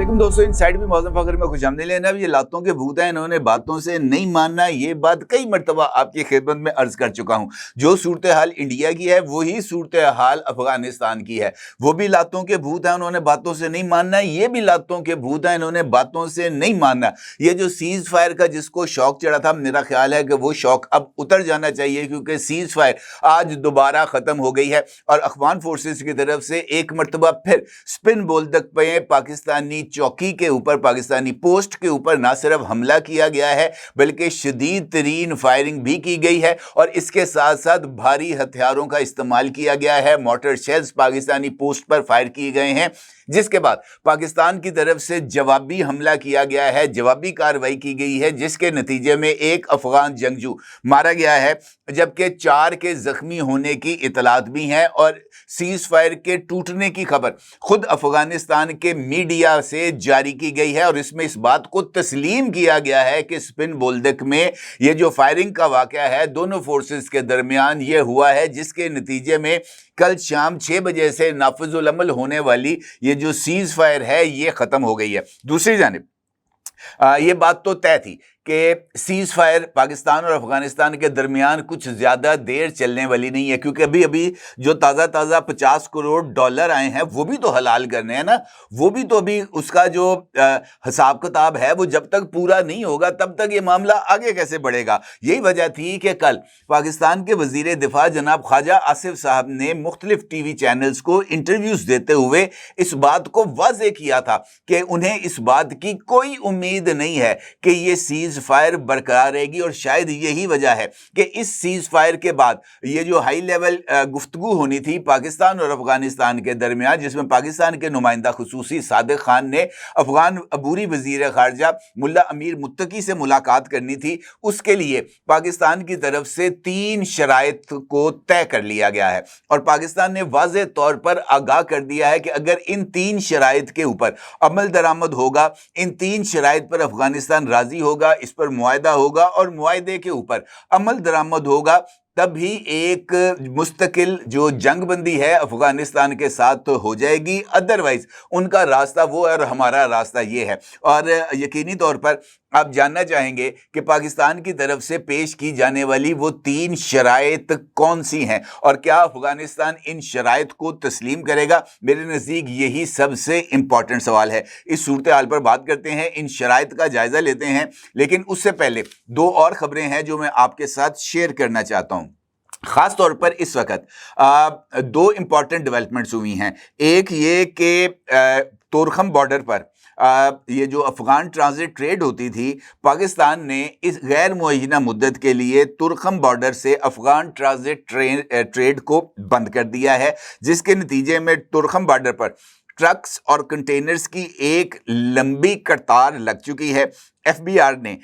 वालेकुम दोस्तों, इनसाइड भी मौसम फखर में खुश आमदीद लेना। ये लातों के भूत हैं, इन्होंने बातों से नहीं मानना। ये बात कई मरतबा आपकी खिदमत में अर्ज कर चुका हूँ। जो सूरत हाल इंडिया की है वही सूरत हाल अफगानिस्तान की है। वो भी लातों के भूत हैं, उन्होंने बातों से नहीं मानना। ये भी लातों के भूत हैं, इन्होंने बातों से नहीं मानना। ये जो सीज फायर का जिसको शौक चढ़ा था, मेरा ख्याल है कि वो शौक अब उतर जाना चाहिए, क्योंकि सीज फायर आज दोबारा खत्म हो गई है और अफगान फोर्सेस की तरफ से एक मरतबा फिर स्पिन बोल्दक पे पाकिस्तानी चौकी के ऊपर, पाकिस्तानी पोस्ट के ऊपर ना सिर्फ हमला किया गया है बल्कि शदीद तरीन फायरिंग भी की गई है और इसके साथ साथ भारी हथियारों का इस्तेमाल किया गया है। मोटर शेल्स पाकिस्तानी पोस्ट पर फायर किए गए हैं, जिसके बाद पाकिस्तान की तरफ से जवाबी हमला किया गया है, जवाबी कार्रवाई की गई है, जिसके नतीजे में एक अफगान जंगजू मारा गया है जबकि 4 के जख्मी होने की इतलात भी हैं। और सीज फायर के टूटने की खबर खुद अफगानिस्तान के मीडिया से जारी की गई है और इसमें इस बात को तस्लीम किया गया है कि स्पिन बोल्दक में ये जो फायरिंग का वाकया है दोनों फोर्सेस के दरमियान ये हुआ है, जिसके नतीजे में कल शाम 6 बजे से नाफिजुल अमल होने वाली ये जो सीज फायर है ये खत्म हो गई है। दूसरी जानिब ये बात तो तय थी कि सीज फायर पाकिस्तान और अफगानिस्तान के दरमियान कुछ ज़्यादा देर चलने वाली नहीं है, क्योंकि अभी अभी जो ताज़ा 50 करोड़ डॉलर आए हैं वो भी तो हलाल करने हैं ना। वो भी तो अभी उसका जो हिसाब किताब है वो जब तक पूरा नहीं होगा तब तक ये मामला आगे कैसे बढ़ेगा। यही वजह थी कि कल पाकिस्तान के वज़ीर दिफा जनाब ख्वाजा आसिफ साहब ने मुख्तलिफ टीवी चैनल्स को इंटरव्यूज़ देते हुए इस बात को वाज़ेह किया था कि उन्हें इस बात की कोई उम्मीद नहीं है कि ये सीज फायर बरकरार रहेगी और शायद यही वजह है कि इस सीज फायर के बाद ये जो हाई लेवल गुफ्तगू होनी थी पाकिस्तान और अफगानिस्तान के दरमियान, जिसमें पाकिस्तान के नुमाइंदा खुसूसी सादिक खान ने अफगान अबूरी वजीर खारजा मुल्ला अमीर मुत्तकी से मुलाकात करनी थी, उसके लिए पाकिस्तान की तरफ से 3 शराइत को तय कर लिया गया है और पाकिस्तान ने वाज़ेह तौर पर आगाह कर दिया है कि अगर इन 3 शराइत के ऊपर अमल दरामद होगा, इन 3 शराइत पर अफगानिस्तान राजी होगा, इस पर मुआहदा होगा और मुआहदे के ऊपर अमल दरामद होगा, तभी एक मुस्तकिल जो जंगबंदी है अफगानिस्तान के साथ तो हो जाएगी। अदरवाइज उनका रास्ता वो है और हमारा रास्ता ये है। और यकीनी तौर पर आप जानना चाहेंगे कि पाकिस्तान की तरफ से पेश की जाने वाली वो 3 शराइत कौन सी हैं और क्या अफगानिस्तान इन शराइत को तस्लीम करेगा। मेरे नज़दीक यही सबसे इम्पॉर्टेंट सवाल है। इस सूरत हाल पर बात करते हैं, इन शराइत का जायज़ा लेते हैं, लेकिन उससे पहले 2 और ख़बरें हैं जो मैं आपके साथ शेयर करना चाहता हूँ। ख़ास तौर पर इस वक्त 2 इम्पॉर्टेंट डेवलपमेंट्स हुई हैं। एक ये कि तोरखम बॉर्डर पर ये जो अफ़गान ट्रांजिट ट्रेड होती थी, पाकिस्तान ने इस गैर मुअय्यना मुद्दत के लिए तुरखम बॉर्डर से अफ़गान ट्रांजिट ट्रेड को बंद कर दिया है, जिसके नतीजे में तुरखम बॉर्डर पर ट्रक्स और कंटेनर्स की एक लंबी कतार लग चुकी है। FBR ने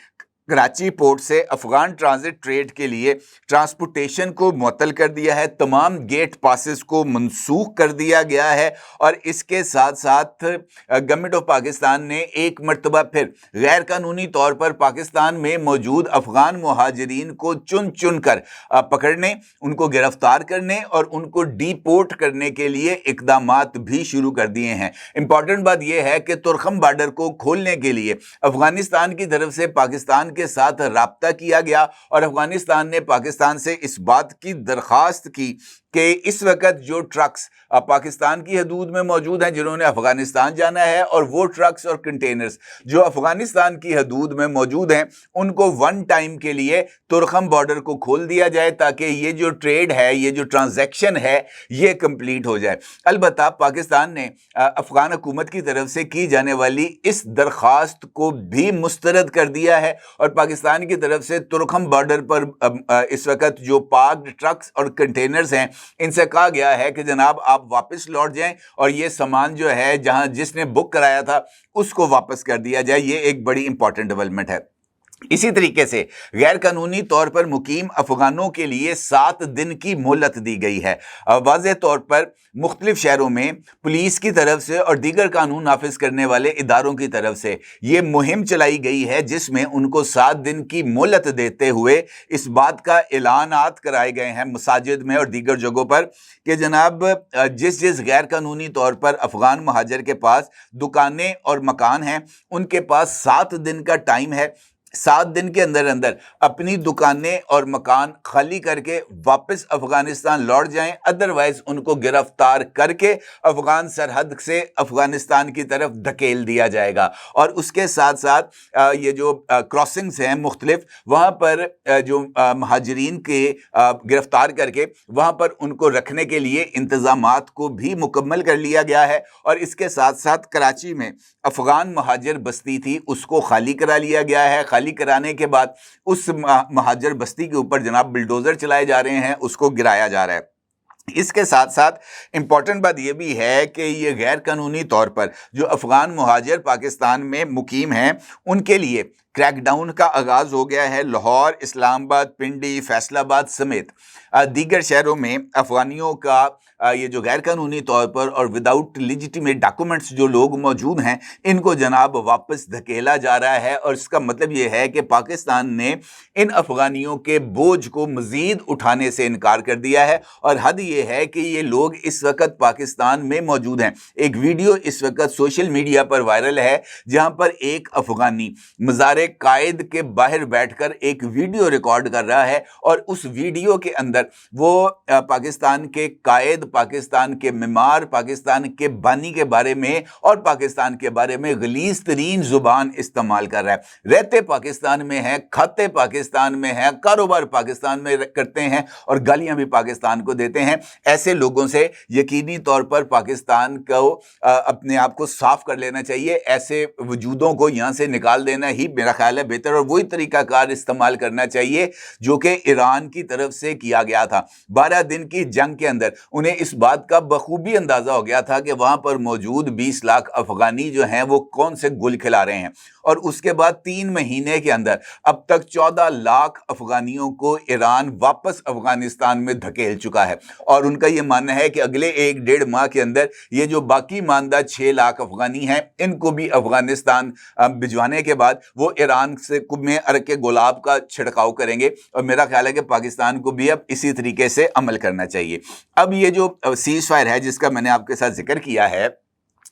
कराची पोर्ट से अफगान ट्रांजिट ट्रेड के लिए ट्रांसपोर्टेशन को मुअत्तल कर दिया है, तमाम गेट पासेस को मनसूख कर दिया गया है और इसके साथ साथ गवर्नमेंट ऑफ पाकिस्तान ने एक मरतबा फिर गैर कानूनी तौर पर पाकिस्तान में मौजूद अफगान मुहाजिरीन को चुन चुन कर पकड़ने, उनको गिरफ्तार करने और उनको डिपोर्ट करने के लिए इक़दामात भी शुरू कर दिए हैं। इंपॉर्टेंट बात यह है कि तुरखम बॉर्डर को खोलने के लिए अफगानिस्तान की तरफ से पाकिस्तान के साथ राब्ता किया गया और अफगानिस्तान ने पाकिस्तान से इस बात की दरखास्त की कि इस वक्त जो ट्रक्स पाकिस्तान की हदूद में मौजूद हैं जिन्होंने अफगानिस्तान जाना है और वो ट्रक्स और कंटेनर्स जो अफगानिस्तान की हदूद में मौजूद हैं उनको वन टाइम के लिए तुरखम बॉर्डर को खोल दिया जाए ताकि ये जो ट्रेड है, ये जो ट्रांजैक्शन है, ये कंप्लीट हो जाए। अलबत्ता पाकिस्तान ने अफगान हुकूमत की तरफ से की जाने वाली इस दरख्वास्त को भी मुस्तरद कर दिया है और पाकिस्तान की तरफ से तुरखम बॉर्डर पर इस वक्त जो पार्क्ड ट्रक्स और कंटेनर्स हैं इनसे कहा गया है कि जनाब आप वापस लौट जाएं और ये सामान जो है जहां जिसने बुक कराया था उसको वापस कर दिया जाए। ये एक बड़ी इंपॉर्टेंट डेवलपमेंट है। इसी तरीके से गैर कानूनी तौर पर मुकीम अफगानों के लिए 7 दिन की मोहलत दी गई है। वाज़ेह तौर पर मुख्तलिफ शहरों में पुलिस की तरफ से और दीगर कानून नाफिज करने वाले इदारों की तरफ से ये मुहिम चलाई गई है, जिसमें उनको 7 दिन की मोहलत देते हुए इस बात का ऐलानात कराए गए हैं मसाजिद में और दीगर जगहों पर कि जनाब जिस जिस गैर कानूनी तौर पर अफगान महाजर के पास दुकानें और मकान हैं, उनके पास 7 दिन का टाइम है। 7 दिन के अंदर अंदर अपनी दुकानें और मकान खाली करके वापस अफगानिस्तान लौट जाएं, अदरवाइज उनको गिरफ्तार करके अफगान सरहद से अफगानिस्तान की तरफ धकेल दिया जाएगा। और उसके साथ साथ ये जो क्रॉसिंग्स हैं मुख्तलिफ, वहाँ पर जो महाजरीन के गिरफ्तार करके वहाँ पर उनको रखने के लिए इंतजामात को भी मुकम्मल कर लिया गया है। और इसके साथ साथ कराची में अफगान महाजर बस्ती थी, उसको खाली करा लिया गया है। खाली कराने के बाद उस महाजर बस्ती के ऊपर जनाब बिल्डोजर चलाए जा रहे हैं, उसको गिराया जा रहा है। इसके साथ साथ इम्पॉर्टेंट बात यह भी है कि ये गैर कानूनी तौर पर जो अफगान महाजर पाकिस्तान में मुकीम हैं, उनके लिए क्रैकडाउन का आगाज़ हो गया है। लाहौर, इस्लामाबाद, पिंडी, फैसलाबाद समेत दीगर शहरों में अफगानियों का ये जो गैर कानूनी तौर पर और विदाउट लिजिटिमेट डॉक्यूमेंट्स जो लोग मौजूद हैं, इनको जनाब वापस धकेला जा रहा है। और इसका मतलब ये है कि पाकिस्तान ने इन अफगानियों के बोझ को मज़ीद उठाने से इनकार कर दिया है। और हद ये है कि ये लोग इस वक्त पाकिस्तान में मौजूद हैं। एक वीडियो इस वक्त सोशल मीडिया पर वायरल है, जहाँ पर एक अफगानी मज़ार कायद के बाहर बैठकर एक वीडियो रिकॉर्ड कर रहा है। और उस वीडियो के अंदर वो पाकिस्तान के कायद, पाकिस्तान के मेमार, पाकिस्तान के बानी के बारे में और पाकिस्तान के बारे में गलीज़ तरीन जुबान इस्तेमाल कर रहा है। रहते पाकिस्तान में है, खाते पाकिस्तान में है, कारोबार पाकिस्तान में करते हैं और गालियां भी पाकिस्तान को देते हैं। ऐसे लोगों से यकीनी तौर पर पाकिस्तान को अपने आप को साफ कर लेना चाहिए। ऐसे वजूदों को यहाँ से निकाल देना ही मेरा ख्याल है बेहतर, और वही तरीकाकार इस्तेमाल करना चाहिए जो कि ईरान की तरफ से किया गया था। 12 दिन की जंग के अंदर उन्हें इस बात का बखूबी अंदाजा हो गया था कि वहां पर मौजूद 20 लाख अफगानी जो हैं वो कौन से गुल खिला रहे हैं। और उसके बाद 3 महीने के अंदर अब तक 14 लाख अफगानियों को ईरान वापस अफगानिस्तान में धकेल चुका है। और उनका यह मानना है कि अगले 1-1.5 माह के अंदर ये जो बाकी मानदा 6 लाख अफगानी हैं, इनको भी अफगानिस्तान भिजवाने के बाद वो ईरान से में अर्क के गुलाब का छिड़काव करेंगे। और मेरा ख्याल है कि पाकिस्तान को भी अब इसी तरीके से अमल करना चाहिए। अब ये जो सीज फायर है जिसका मैंने आपके साथ जिक्र किया है,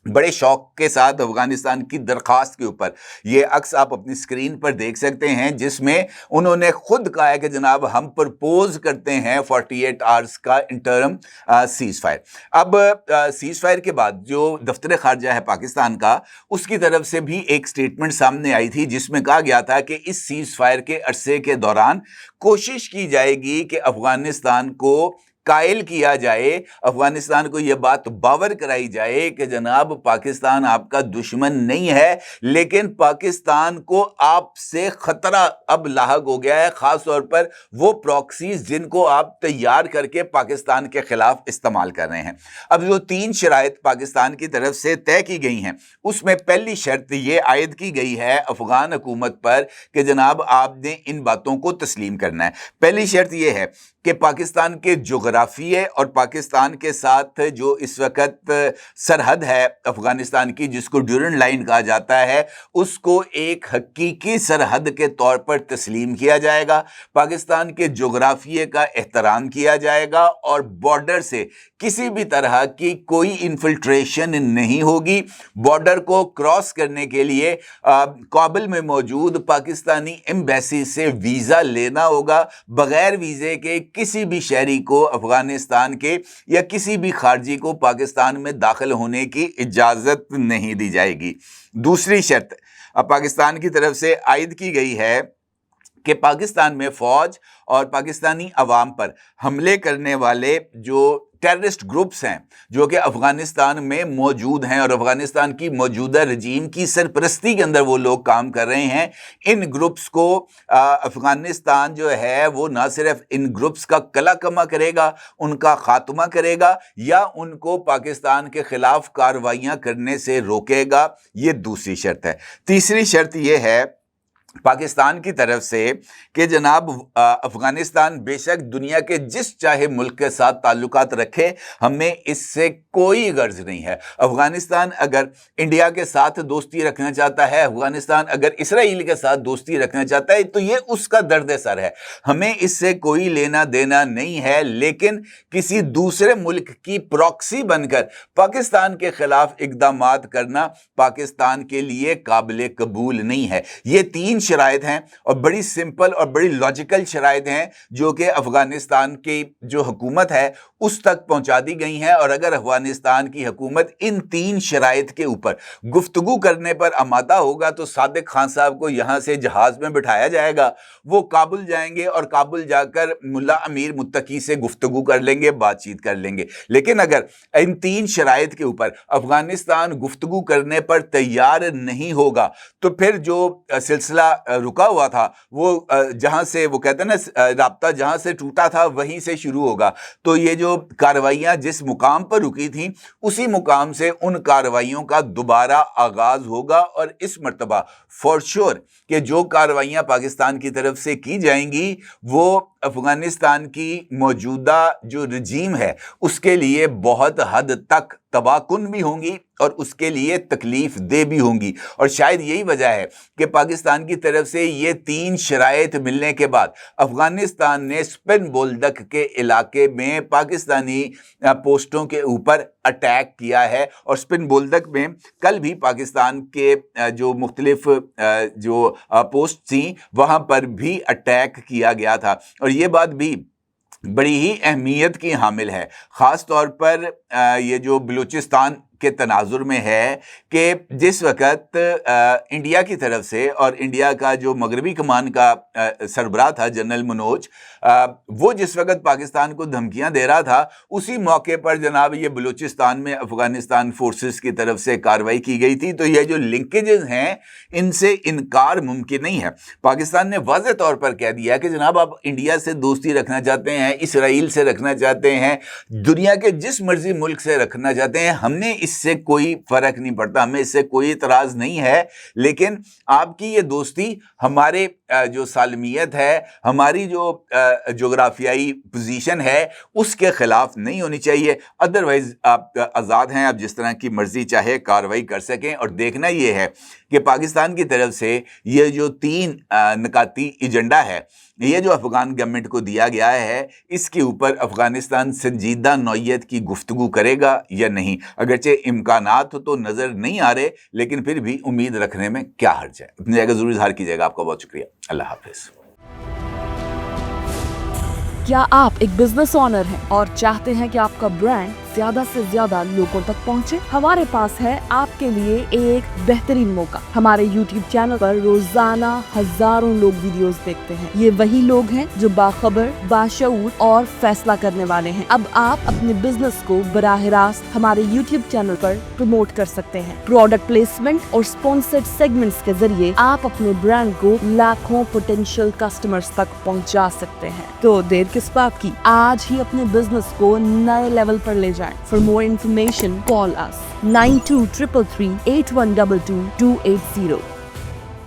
बड़े शौक के साथ अफगानिस्तान की दरखास्त के ऊपर ये अक्स आप अपनी स्क्रीन पर देख सकते हैं, जिसमें उन्होंने खुद कहा है कि जनाब हम प्रपोज करते हैं 48 आवर्स का इंटरम सीज फायर। अब सीज फायर के बाद जो दफ्तर खारजा है पाकिस्तान का, उसकी तरफ से भी एक स्टेटमेंट सामने आई थी जिसमें कहा गया था कि इस सीज फायर के अरसे के दौरान कोशिश की जाएगी कि अफगानिस्तान को कायल किया जाए, अफगानिस्तान को यह बात बावर कराई जाए कि जनाब पाकिस्तान आपका दुश्मन नहीं है, लेकिन पाकिस्तान को आपसे खतरा अब लाहक हो गया है, खास तौर पर वो प्रॉक्सीज जिनको आप तैयार करके पाकिस्तान के खिलाफ इस्तेमाल कर रहे हैं। अब जो 3 शराइत पाकिस्तान की तरफ से तय की गई हैं, उसमें पहली शर्त ये आयद की गई है अफगान हुकूमत पर कि जनाब आपने इन बातों को तस्लीम करना है। पहली शर्त यह है कि पाकिस्तान के जोग्राफिये और पाकिस्तान के साथ जो इस वक्त सरहद है अफगानिस्तान की, जिसको ड्यूरन लाइन कहा जाता है, उसको एक हकीकी सरहद के तौर पर तस्लीम किया जाएगा। पाकिस्तान के जोग्राफिये का एहतराम किया जाएगा और बॉर्डर से किसी भी तरह की कोई इन्फिल्ट्रेशन नहीं होगी। बॉर्डर को क्रॉस करने के लिए काबुल में मौजूद पाकिस्तानी एम्बेसी से वीज़ा लेना होगा। बगैर वीज़े के किसी भी शहरी को अफगानिस्तान के या किसी भी खारजी को पाकिस्तान में दाखिल होने की इजाज़त नहीं दी जाएगी। दूसरी शर्त पाकिस्तान की तरफ से आयद की गई है कि पाकिस्तान में फ़ौज और पाकिस्तानी अवाम पर हमले करने वाले जो टेररिस्ट ग्रुप्स हैं जो कि अफगानिस्तान में मौजूद हैं और अफगानिस्तान की मौजूदा रजीम की सरपरस्ती के अंदर वो लोग काम कर रहे हैं, इन ग्रुप्स को अफगानिस्तान जो है वो ना सिर्फ इन ग्रुप्स का कला कमा करेगा, उनका खात्मा करेगा या उनको पाकिस्तान के खिलाफ कार्रवाइयाँ करने से रोकेगा। ये दूसरी शर्त है। तीसरी शर्त ये है पाकिस्तान की तरफ से कि जनाब अफगानिस्तान बेशक दुनिया के जिस चाहे मुल्क के साथ ताल्लुकात रखे, हमें इससे कोई गर्ज नहीं है। अफगानिस्तान अगर इंडिया के साथ दोस्ती रखना चाहता है, अफगानिस्तान अगर इसराइल के साथ दोस्ती रखना चाहता है, तो ये उसका दर्द सर है, हमें इससे कोई लेना देना नहीं है। लेकिन किसी दूसरे मुल्क की प्रॉक्सी बनकर पाकिस्तान के खिलाफ इक़दामात करना पाकिस्तान के लिए काबिल कबूल नहीं है। ये 3 शराइत हैं और बड़ी सिंपल और बड़ी लॉजिकल शराइत हैं जो कि अफगानिस्तान की जो हुकूमत है उस तक पहुंचा दी गई हैं। और अगर अफगानिस्तान की हुकूमत इन 3 शराइत के ऊपर गुफ्तगू करने पर आमादा होगा तो सादिक खान साहब को यहां से जहाज में बिठाया जाएगा, वो काबुल जाएंगे और काबुल जाकर मुल्ला अमीर मुत्तकी से गुफ्तगू कर लेंगे, बातचीत कर लेंगे। लेकिन अगर इन 3 शराइत के ऊपर अफगानिस्तान गुफ्तगू करने पर तैयार नहीं होगा तो फिर जो सिलसिला रुका हुआ था वो जहां से वो कहते हैं ना राब्ता जहां से टूटा था वहीं से शुरू होगा। तो ये जो कार्रवाइयां जिस मुकाम पर रुकी थी उसी मुकाम से उन कार्रवाइयों का दोबारा आगाज होगा। और इस मर्तबा फॉर श्योर कि जो कार्रवाइयां पाकिस्तान की तरफ से की जाएंगी वो अफगानिस्तान की मौजूदा जो रजीम है उसके लिए बहुत हद तक तबाहकुन भी होंगी और उसके लिए तकलीफ दे भी होंगी। और शायद यही वजह है कि पाकिस्तान की तरफ से ये 3 शराइत मिलने के बाद अफगानिस्तान ने स्पिन बोल्दक के इलाके में पाकिस्तानी पोस्टों के ऊपर अटैक किया है। और स्पिन बोल्दक में कल भी पाकिस्तान के जो मुख्तलिफ जो पोस्ट थी वहां पर भी अटैक किया गया था। और ये बात भी बड़ी ही अहमियत की हामिल है, ख़ास तौर पर ये जो बलूचिस्तान के तनाजुर में है कि जिस वक़्त इंडिया की तरफ से और इंडिया का जो मगरबी कमान का सरबराह था जनरल मनोज, वो जिस वक़्त पाकिस्तान को धमकियां दे रहा था उसी मौके पर जनाब ये बलूचिस्तान में अफ़गानिस्तान फोर्सेस की तरफ से कार्रवाई की गई थी। तो ये जो लिंकेजेस हैं इनसे इनकार मुमकिन नहीं है। पाकिस्तान ने वाज़ेह तौर पर कह दिया कि जनाब आप इंडिया से दोस्ती रखना चाहते हैं, इसराइल से रखना चाहते हैं, दुनिया के जिस मर्जी मुल्क से रखना चाहते हैं, हमने इससे कोई फ़र्क नहीं पड़ता, हमें इससे कोई इतराज़ नहीं है। लेकिन आपकी ये दोस्ती हमारे जो सालमियत है, हमारी जो जोग्राफियाई पोजीशन है उसके खिलाफ नहीं होनी चाहिए। अदरवाइज आप आज़ाद हैं, आप जिस तरह की मर्जी चाहे कार्रवाई कर सकें। और देखना ये है कि पाकिस्तान की तरफ से ये जो 3 नकाती एजेंडा है ये जो अफगान गवर्नमेंट को दिया गया है इसके ऊपर अफगानिस्तान संजीदा नौइयत की गुफ्तगू करेगा या नहीं। अगरचे इम्कानात तो नज़र नहीं आ रहे लेकिन फिर भी उम्मीद रखने में क्या हर्ज है। अपनी जगह ज़रूर इज़हार कीजिएगा। आपका बहुत शुक्रिया। अल्लाह हाफ़िज़। क्या आप एक बिजनेस ओनर हैं और चाहते हैं कि आपका ब्रांड ज्यादा से ज्यादा लोगों तक पहुंचे? हमारे पास है आपके लिए एक बेहतरीन मौका। हमारे YouTube चैनल पर रोजाना हजारों लोग वीडियोस देखते हैं। ये वही लोग हैं जो बाखबर, बाशऊर और फैसला करने वाले हैं। अब आप अपने बिजनेस को बराह रास्त हमारे YouTube चैनल पर प्रमोट कर सकते हैं। प्रोडक्ट प्लेसमेंट और स्पॉन्सर्ड सेगमेंट्स के जरिए आप अपने ब्रांड को लाखों पोटेंशियल कस्टमर्स तक पहुंचा सकते हैं। तो देर किस बात की, आज ही अपने बिजनेस को नए लेवल पर ले जाएं। For more information, call us 9233 8122 280.